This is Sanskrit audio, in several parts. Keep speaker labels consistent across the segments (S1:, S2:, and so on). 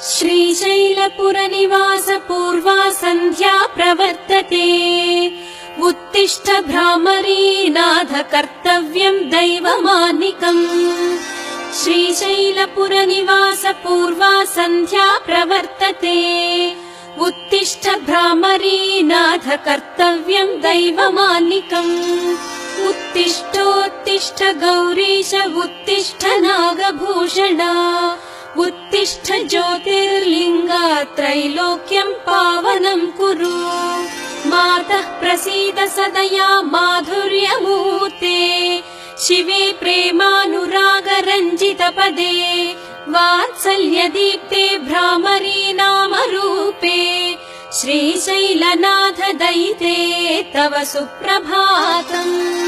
S1: श्रीशैलपुरनिवास पूर्वा सन्ध्या प्रवर्तते। उत्तिष्ठ भ्रामरी नाथ कर्तव्यं दैवमानिकम्। श्रीशैलपुरनिवास पूर्वा सन्ध्या प्रवर्तते। उत्तिष्ठ भ्रामरी नाथ कर्तव्यं दैवमानिकम्। उत्तिष्ठोत्तिष्ठ गौरीश उत्तिष्ठ नागभूषणा। उत्तिष्ठ ज्योतिर्लिङ्गा त्रैलोक्यं पावनं कुरु। मातः प्रसीद सदया माधुर्यमूर्ते। शिवे प्रेमानुरागरञ्जितपदे। वात्सल्यदीप्ते भ्रामरी नामरूपे। श्रीशैलनाथ दयिते तव सुप्रभातम्।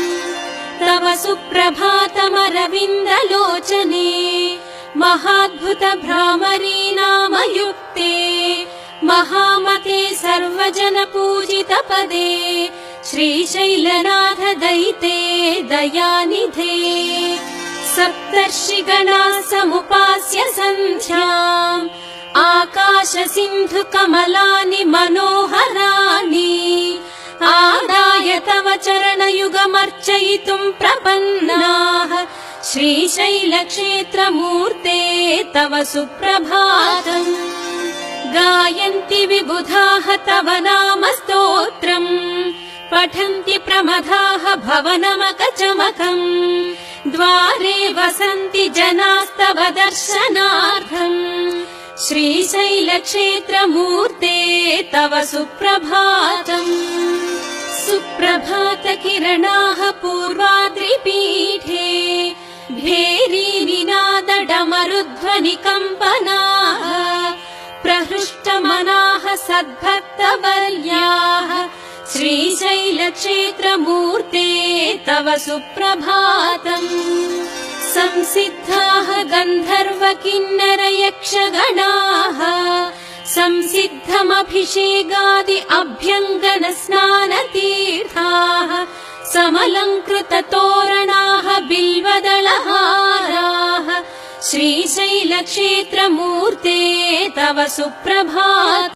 S1: तव सुप्रभातमरविन्दलोचने। महाद्भुत भ्रामरी नामयुक्ते। महामते सर्वजन पूजित पदे। श्रीशैलनाथ दयिते दयानिधे। सप्तर्षिगणा समुपास्य सन्ध्याम्। आकाश सिन्धु कमलानि मनोहराणि। आदाय तव चरणयुगमर्चयितुम् प्रपन्नाः। श्रीशैलक्षेत्रमूर्ते तव सुप्रभातम्। गायन्ति विबुधाः तव नाम स्तोत्रम्। पठन्ति प्रमदाः भवनमकचमकम्। द्वारे वसन्ति जनास्तव दर्शनार्थम्। श्रीशैलक्षेत्रमूर्ते तव सुप्रभातम्। सुप्रभातकिरणाः पूर्वाद्रिपीठे। भेरीनिनादडमरुध्वनिकम्पनाः। प्रहृष्टमनाः सद्भक्तवर्याः। श्रीशैलक्षेत्रमूर्ते तव सुप्रभातम्। संसिद्धाः गन्धर्व किन्नर यक्षगणाः। संसिद्धमभिषेकादि अभ्यङ्गन स्नानतीर्थाः। समलङ्कृत तोरणाः बिल्वदलहाराः। श्रीशैलक्षेत्रमूर्ते तव सुप्रभातम्।